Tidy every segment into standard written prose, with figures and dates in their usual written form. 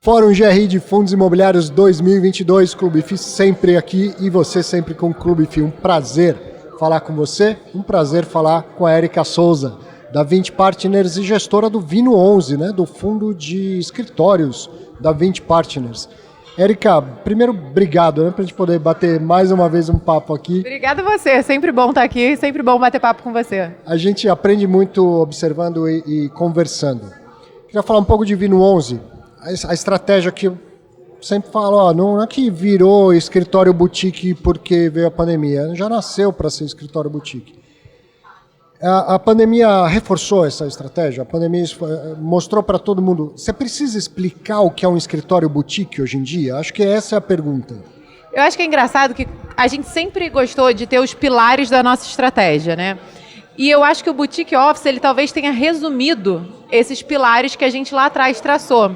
Fórum GRI de Fundos Imobiliários 2022, Clube FI sempre aqui e você sempre com o Clube FI. Um prazer falar com você, um prazer falar com a Érica Souza, da 20 Partners e gestora do Vino 11, né, do fundo de escritórios da 20 Partners. Érica, primeiro, obrigado, né, para a gente poder bater mais uma vez um papo aqui. Obrigada a você, sempre bom estar aqui, sempre bom bater papo com você. A gente aprende muito observando e conversando. Queria falar um pouco de Vino 11. A estratégia que eu sempre falo, ó, não é que virou escritório boutique porque veio a pandemia, já nasceu para ser escritório boutique. A pandemia reforçou essa estratégia, a pandemia mostrou para todo mundo. Você precisa explicar o que é um escritório boutique hoje em dia? Acho que essa é a pergunta. Eu acho que é engraçado que a gente sempre gostou de ter os pilares da nossa estratégia, né? E eu acho que o Boutique Office, ele talvez tenha resumido esses pilares que a gente lá atrás traçou.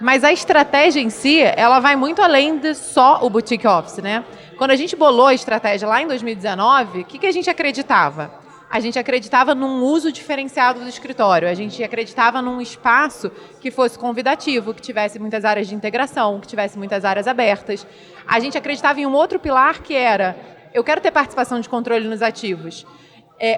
Mas a estratégia em si, ela vai muito além de só o Boutique Office, né? Quando a gente bolou a estratégia lá em 2019, o que a gente acreditava? A gente acreditava num uso diferenciado do escritório, a gente acreditava num espaço que fosse convidativo, que tivesse muitas áreas de integração, que tivesse muitas áreas abertas. A gente acreditava em um outro pilar que era, eu quero ter participação de controle nos ativos.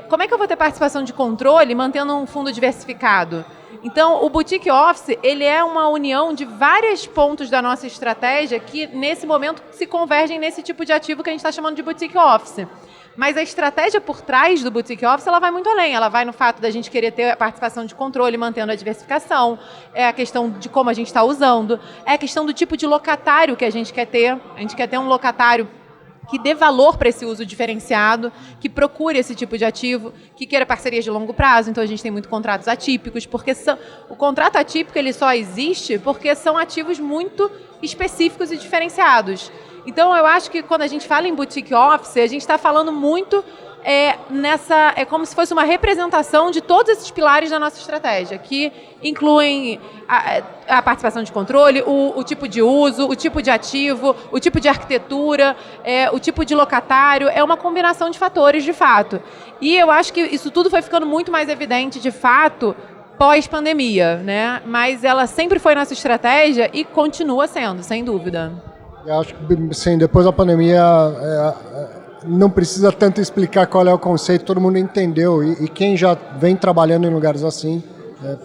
Como é que eu vou ter participação de controle mantendo um fundo diversificado? Então, o Boutique Office, ele é uma união de vários pontos da nossa estratégia que, nesse momento, se convergem nesse tipo de ativo que a gente está chamando de Boutique Office. Mas a estratégia por trás do Boutique Office, ela vai muito além. Ela vai no fato da gente querer ter a participação de controle, mantendo a diversificação, é a questão de como a gente está usando, é a questão do tipo de locatário que a gente quer ter. A gente quer ter um locatário que dê valor para esse uso diferenciado, que procure esse tipo de ativo, que queira parcerias de longo prazo. Então, a gente tem muito contratos atípicos, porque o contrato atípico ele só existe porque são ativos muito específicos e diferenciados. Então, eu acho que quando a gente fala em Boutique Office, a gente está falando muito é como se fosse uma representação de todos esses pilares da nossa estratégia, que incluem a participação de controle, o tipo de uso, o tipo de ativo, o tipo de arquitetura, o tipo de locatário, é uma combinação de fatores, de fato. E eu acho que isso tudo foi ficando muito mais evidente, de fato, pós-pandemia, né? Mas ela sempre foi nossa estratégia e continua sendo, sem dúvida. Eu acho que, sim, depois da pandemia, não precisa tanto explicar qual é o conceito, todo mundo entendeu. E quem já vem trabalhando em lugares assim,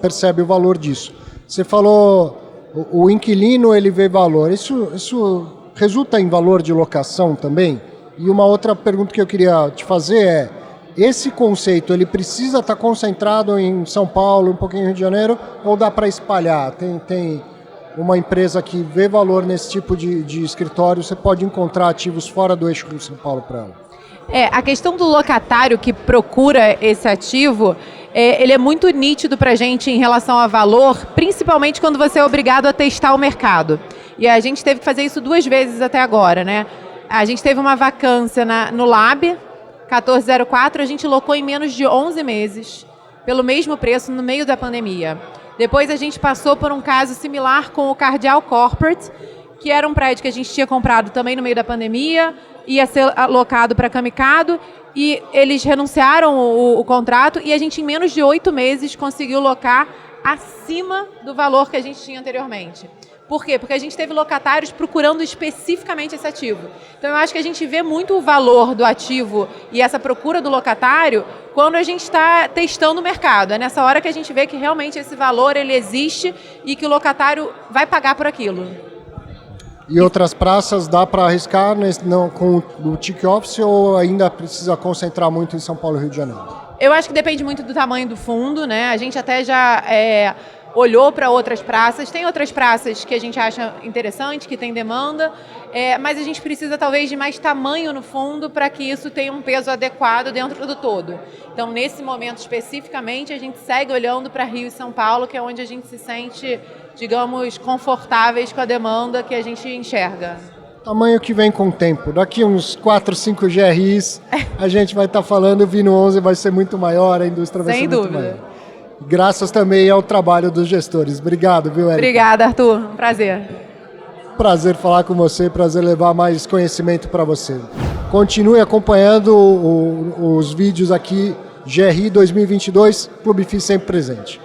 percebe o valor disso. Você falou, o inquilino, ele vê valor. Isso resulta em valor de locação também? E uma outra pergunta que eu queria te fazer é, esse conceito, ele precisa estar concentrado em São Paulo, um pouquinho no Rio de Janeiro, ou dá para espalhar? Tem uma empresa que vê valor nesse tipo de escritório, você pode encontrar ativos fora do eixo do São Paulo para ela. A questão do locatário que procura esse ativo, ele é muito nítido para a gente em relação a valor, principalmente quando você é obrigado a testar o mercado. E a gente teve que fazer isso 2 vezes até agora, né? A gente teve uma vacância no Lab, 1404, a gente locou em menos de 11 meses, pelo mesmo preço no meio da pandemia. Depois a gente passou por um caso similar com o Cardeal Corporate, que era um prédio que a gente tinha comprado também no meio da pandemia, ia ser alocado para Camicado, e eles renunciaram o contrato e a gente, em menos de 8 meses, conseguiu locar acima do valor que a gente tinha anteriormente. Por quê? Porque a gente teve locatários procurando especificamente esse ativo. Então, eu acho que a gente vê muito o valor do ativo e essa procura do locatário quando a gente está testando o mercado. É nessa hora que a gente vê que realmente esse valor ele existe e que o locatário vai pagar por aquilo. E outras praças dá para arriscar com o Boutique Office ou ainda precisa concentrar muito em São Paulo e Rio de Janeiro? Eu acho que depende muito do tamanho do fundo, né? A gente até já olhou para outras praças. Tem outras praças que a gente acha interessante, que tem demanda, mas a gente precisa talvez de mais tamanho no fundo para que isso tenha um peso adequado dentro do todo. Então, nesse momento especificamente, a gente segue olhando para Rio e São Paulo, que é onde a gente se sente, digamos, confortáveis com a demanda que a gente enxerga. Tamanho que vem com o tempo. Daqui uns 4, 5 GRIs, a gente vai estar falando, o Vino 11 vai ser muito maior, a indústria vai ser muito maior. Graças também ao trabalho dos gestores. Obrigado, viu, Érica? Obrigada, Arthur. Um prazer. Prazer falar com você, prazer levar mais conhecimento para você. Continue acompanhando os vídeos aqui, GRI 2022, Clube FI sempre presente.